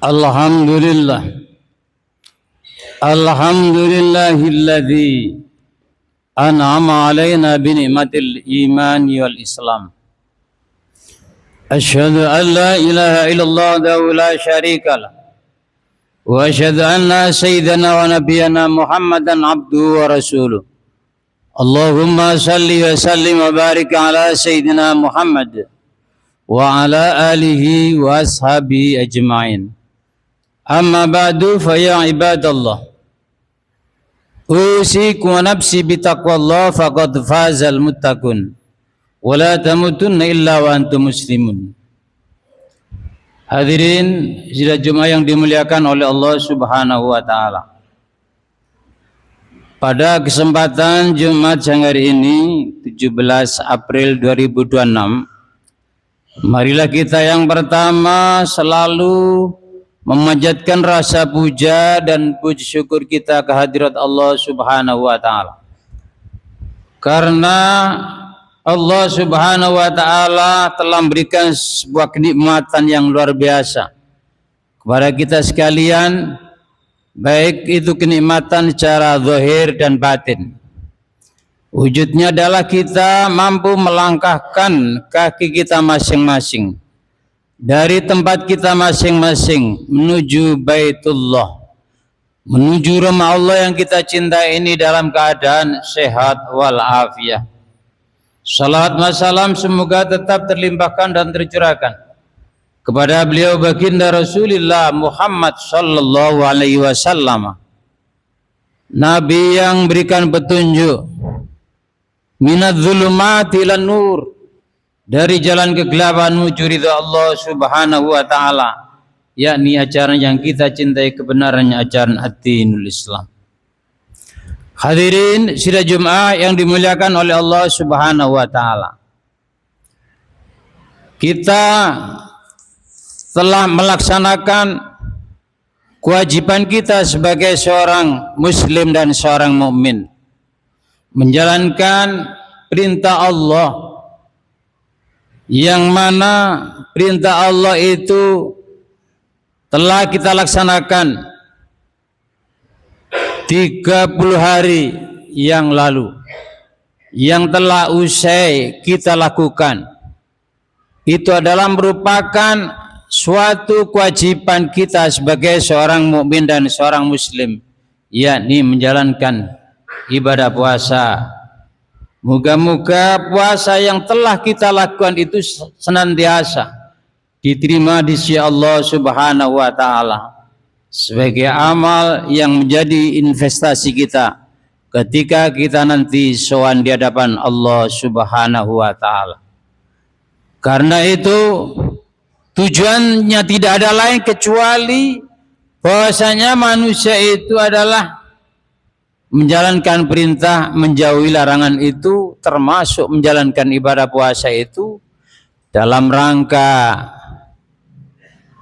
Alhamdulillah. Alhamdulillahilladzi an'ama alaina bi ni'matil iman wal islam. Asyhadu an la ilaha illallah wa la syarika lah. Wa asyhadu anna sayyidana wa nabiyyana Muhammadan abduhu wa rasuluh. Allahumma salli wa sallim wa barik ala sayyidina Muhammad wa ala alihi wa ashabihi ajma'in. Amma ba'du fa ya ibadallah. Usikum wa nafsi bitaqwallah faqad fazal muttaqun. Wa la tamutunna illa wa antum muslimun. Hadirin sidang Jumat yang dimuliakan oleh Allah Subhanahu wa taala. Pada kesempatan Jumat siang hari ini 17 April 2026, marilah kita yang pertama selalu memanjatkan rasa puja dan puji syukur kita kehadirat Allah Subhanahu wa taala. Karena Allah Subhanahu wa taala telah memberikan sebuah kenikmatan yang luar biasa kepada kita sekalian, baik itu kenikmatan secara zahir dan batin. Wujudnya adalah kita mampu melangkahkan kaki kita masing-masing dari tempat kita masing-masing menuju Baitullah, menuju rumah Allah yang kita cintai ini dalam keadaan sehat walafiat. Salawat wa salam semoga tetap terlimpahkan dan tercurahkan kepada beliau baginda Rasulullah Muhammad sallallahu alaihi wasallam, Nabi yang berikan petunjuk minadz zulumati ilan nur, dari jalan kegelapan menuju ridha Allah Subhanahu wa taala, yakni ajaran yang kita cintai kebenarannya, ajaran ad-dinul Islam. Hadirin sidang Jumat yang dimuliakan oleh Allah Subhanahu wa taala. Kita telah melaksanakan kewajiban kita sebagai seorang muslim dan seorang mukmin, menjalankan perintah Allah, yang mana perintah Allah itu telah kita laksanakan 30 hari yang lalu, yang telah usai kita lakukan. Itu adalah merupakan suatu kewajiban kita sebagai seorang mukmin dan seorang muslim, yakni menjalankan ibadah puasa. Moga-moga puasa yang telah kita lakukan itu senantiasa diterima di sisi Allah Subhanahu wa taala sebagai amal yang menjadi investasi kita ketika kita nanti sowan di hadapan Allah Subhanahu wa taala. Karena itu tujuannya tidak ada lain kecuali bahwasanya manusia itu adalah menjalankan perintah, menjauhi larangan itu, termasuk menjalankan ibadah puasa itu dalam rangka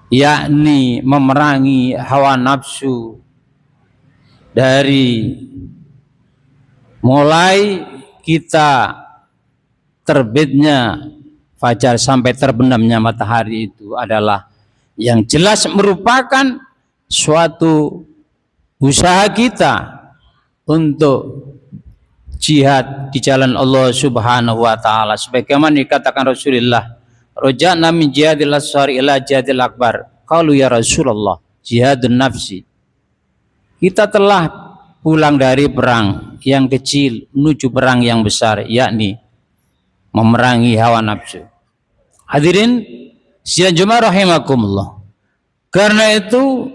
yakni memerangi hawa nafsu dari mulai kita terbitnya fajar sampai terbenamnya matahari. Itu adalah yang jelas merupakan suatu usaha kita untuk jihad di jalan Allah Subhanahu wa taala, sebagaimana dikatakan Rasulullah, roja'na min jihadil asghar ila jihadil akbar. Qalu ya Rasulullah, jihadun nafsi. Kita telah pulang dari perang yang kecil menuju perang yang besar, yakni memerangi hawa nafsu. Hadirin sidang Jumat rahimakumullah. Karena itu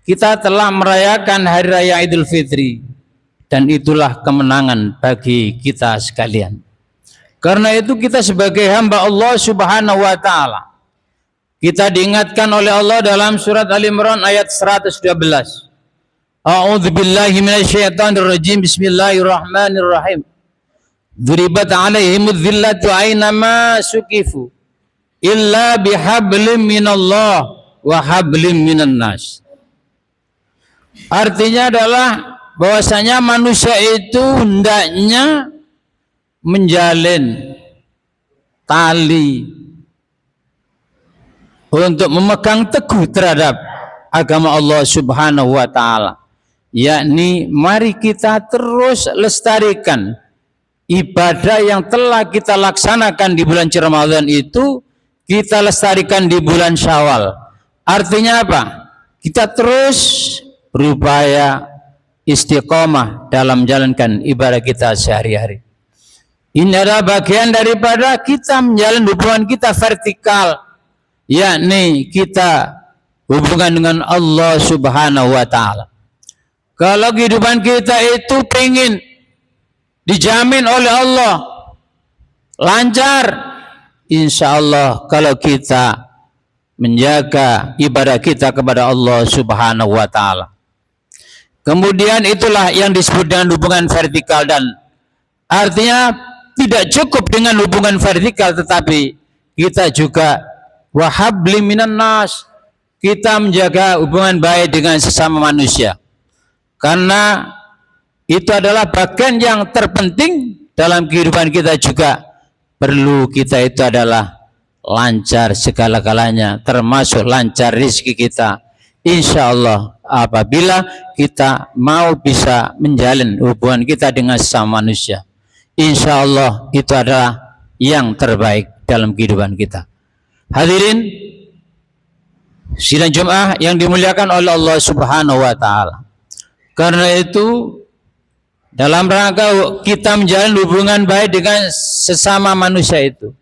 kita telah merayakan hari raya Idul Fitri, dan itulah kemenangan bagi kita sekalian. Karena itu kita sebagai hamba Allah Subhanahu wa taala, kita diingatkan oleh Allah dalam surat Al-Imran ayat 112. A'udzubillahi minasyaitonirrajim. Bismillahirrahmanirrahim. Duribat 'alaihimudz zillatu aynama suqifu illa bihablim minallah wa hablim minan nas. Artinya adalah bahwasanya manusia itu hendaknya menjalin tali untuk memegang teguh terhadap agama Allah Subhanahu wa taala. Yakni mari kita terus lestarikan ibadah yang telah kita laksanakan di bulan Ramadan itu, kita lestarikan di bulan Syawal. Artinya apa? Kita terus berupaya istiqomah dalam menjalankan ibadah kita sehari-hari. Ini adalah bagian daripada kita menjalin hubungan kita vertikal, yakni kita hubungan dengan Allah Subhanahu wa taala. Kalau kehidupan kita itu pengen dijamin oleh Allah lancar, insya Allah kalau kita menjaga ibadah kita kepada Allah Subhanahu wa taala. Kemudian itulah yang disebut dengan hubungan vertikal, dan artinya tidak cukup dengan hubungan vertikal, tetapi kita juga wahabli minan nas, kita menjaga hubungan baik dengan sesama manusia, karena itu adalah bagian yang terpenting dalam kehidupan kita. Juga perlu kita itu adalah lancar segala-galanya, termasuk lancar rezeki kita. Insya Allah apabila kita mau bisa menjalin hubungan kita dengan sesama manusia, insya Allah itu adalah yang terbaik dalam kehidupan kita. Hadirin sidang Jumat yang dimuliakan oleh Allah Subhanahu wa taala. Karena itu dalam rangka kita menjalin hubungan baik dengan sesama manusia itu,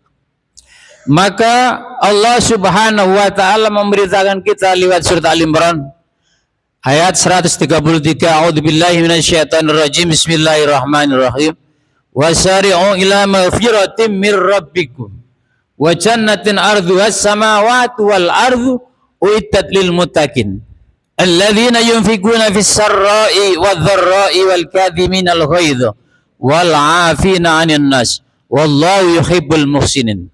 maka Allah Subhanahu wa taala memberitakan kita lewat surat Al-Imran ayat 133, A'udzubillahi minasyaitonirrajim, Bismillahirrahmanirrahim. Wasari'u ila maghfiratin mir rabbikum wa jannatin arduhas samawati wal ardu uiddat lil muttaqin alladzina yunfikuna fis sarra'i wadh dharra'i wal kadhiminal ghaidha wal 'afina 'anil nas wallahu yuhibbul muhsinin.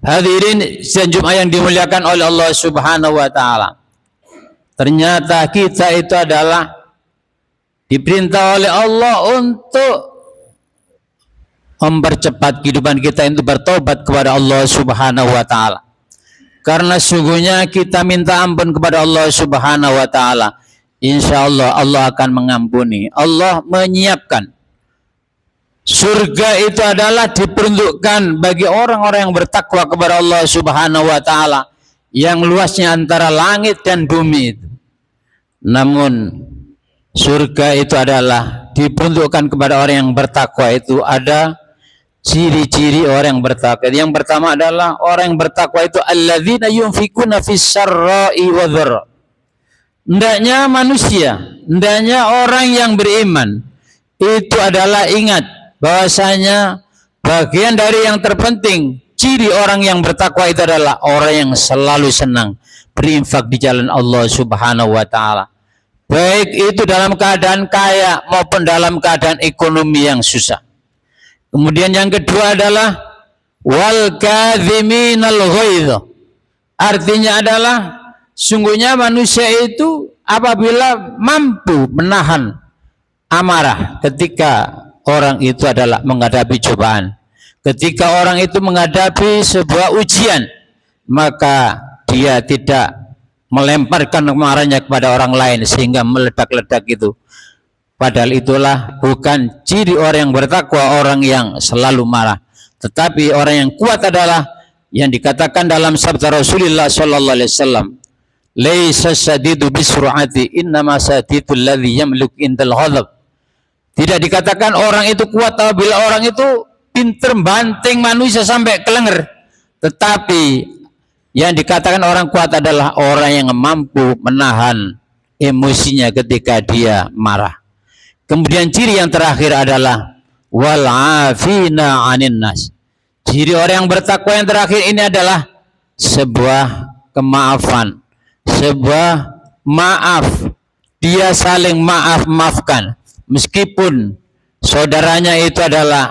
Hadirin sidang Jumat yang dimuliakan oleh Allah Subhanahu wa taala. Ternyata kita itu adalah diperintah oleh Allah untuk mempercepat kehidupan kita itu bertobat kepada Allah Subhanahu wa taala. Karena sungguhnya kita minta ampun kepada Allah Subhanahu wa taala, insya Allah Allah akan mengampuni. Allah menyiapkan surga itu adalah diperuntukkan bagi orang-orang yang bertakwa kepada Allah Subhanahu wa taala, yang luasnya antara langit dan bumi itu. Namun surga itu adalah diperuntukkan kepada orang yang bertakwa. Itu ada ciri-ciri orang yang bertakwa. Yang pertama adalah orang yang bertakwa itu alladzina yunfikuna fis sarra'i wadh-dharra. Hendaknya manusia, hendaknya orang yang beriman itu adalah ingat bahwasanya bagian dari yang terpenting, ciri orang yang bertakwa itu adalah orang yang selalu senang berinfak di jalan Allah Subhanahu wa taala, baik itu dalam keadaan kaya maupun dalam keadaan ekonomi yang susah. Kemudian yang kedua adalah wal kadhiminal ghaidha. Artinya adalah sungguhnya manusia itu apabila mampu menahan amarah ketika orang itu adalah menghadapi cobaan, ketika orang itu menghadapi sebuah ujian, maka dia tidak melemparkan amarahnya kepada orang lain sehingga meledak-ledak itu. Padahal itulah bukan ciri orang yang bertakwa, orang yang selalu marah. Tetapi orang yang kuat adalah yang dikatakan dalam sabda Rasulullah sallallahu alaihi wasallam, laisa sadidu bisur'ati innama sadidul ladzi yamlik indal ghadab. Tidak dikatakan orang itu kuat apabila orang itu pinter banting manusia sampai kelenger, tetapi yang dikatakan orang kuat adalah orang yang mampu menahan emosinya ketika dia marah. Kemudian ciri yang terakhir adalah wal 'afina 'anin nas. Ciri orang yang bertakwa yang terakhir ini adalah sebuah kemaafan, sebuah maaf. Dia saling maafkan meskipun saudaranya itu adalah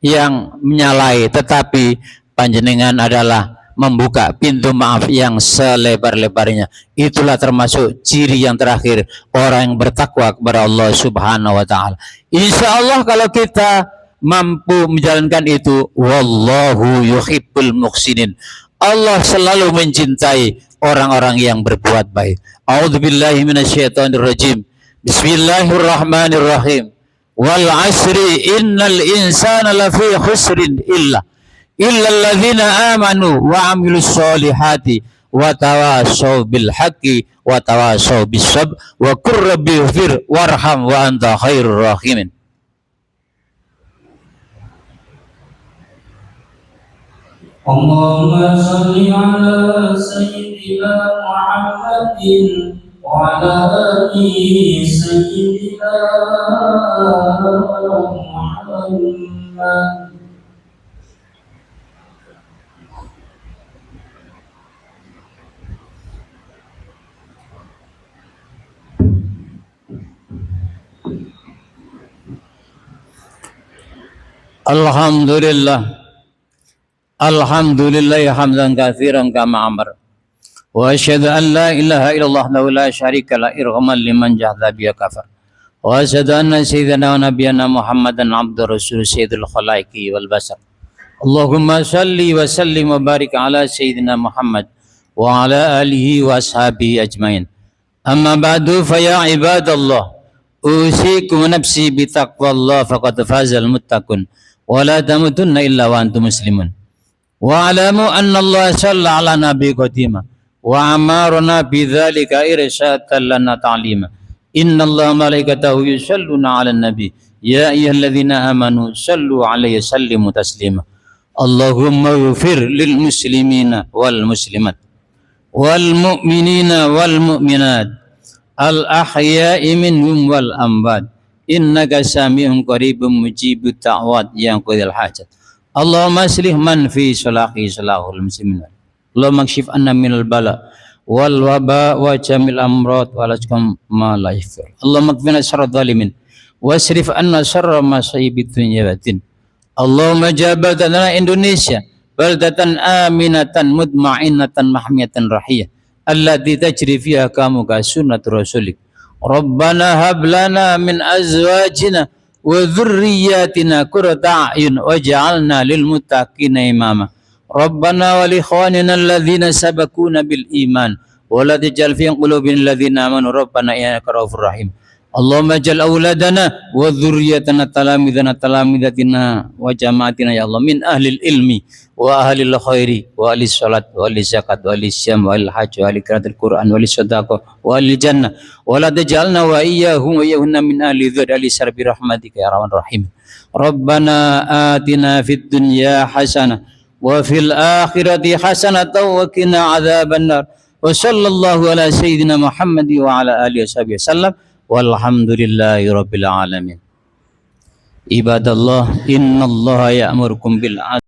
yang menyalahi, tetapi panjenengan adalah membuka pintu maaf yang selebar-lebarnya. Itulah termasuk ciri yang terakhir orang yang bertakwa kepada Allah Subhanahu wa taala. Insya Allah kalau kita mampu menjalankan itu, wallahu yuhibbul muhsinin, Allah selalu mencintai orang-orang yang berbuat baik. A'udzubillahi minasyaitonirrajim. Bismillahirrahmanirrahim. Wal asri innal insana lafi khusrin illa alladzina amanu wa amilus solihati wa tawasaw bil haqqi wa tawasaw bis sabr wa qur rabbighfir warham wa anta khairur rahimin. Allahumma salli ala sayyidina Muhammadin wa ala ali sayyidina Muhammad. Alhamdulillah. Alhamdulillah hamdan katsiran kama amar. Wa asyhadu an la ilaha illallah la syarika la irhaman liman jahada biya kafar. Wa asyhadu anna sayyidana wa nabiyyana Muhammadan abdur rasul sayyidul khalaiqi wal basar. Allahumma salli wa sallim wa barik ala sayyidina Muhammad wa ala alihi wa ashabihi ajmain. Amma ba'du fa ya ibadallah, usikum nafsi bi taqwallah faqad fazal muttaqun wa la tamutunna illa wa antum muslimun. Wa'alamu anna Allah shalla ala nabi qatima wa amarna bidzalika irsyatan lana ta'lima. Inna Allah malaikatahu yusalluna ala nabi ya ayyuhalladzina amanu sallu alaihi sallimu taslima. Allahumma ighfir lil muslimina wal muslimat wal mu'minina wal mu'minat al ahya'i minhum wal amwat innaka sami'un qaribun mujibut da'wat ya qadil hajat. Allahumma aslih man fi salahi salahul muslimin. Allahumma kshif anna minal bala wal waba wa jamil amrad wa lajkam ma la yafir. Allahumma kfina syarra dhalimin wasrif anna syarra masayibid dunya batin. Allahumma jabatana Indonesia baldatan aminatan mutmainatan mahmiyatan rahiyah allati tajri fiha kamuka sunnatur rasulik. Rabbana hab lana min azwajina wa dzurriyyatina qurrata a'yun waj'alna lil muttaqina imama. Rabbana wa li ikhwanina alladhina sabaquna bil iman wa la taj'al fi qulubina alladhina amanu rabbana innaka ra'ufur rahim. Allahumma jal auladana wa dzurriyyatana talamidatina wa jamaatina ya Allah min ahlil ilmi wa ahlil khairi wa ahli salat wa ahli zakat wa ahli syam wa ahli hajj wa ahli qiraatil Qur'an wa ahli sadaqah wa ahli jannah wa la taj'alna wa iyyahum wa iyyahunna min ahli dzur ahli sarbi rahmatika ya arhamar rahim. Rabbana atina fid dunya hasanah wa fil akhirati hasanatan wa qina adzabannar. Wa sallallahu ala sayyidina Muhammad wa ala alihi wasallam. Walhamdulillahi rabbil alamin. Ibadallah, innallaha ya'murukum bil 'adli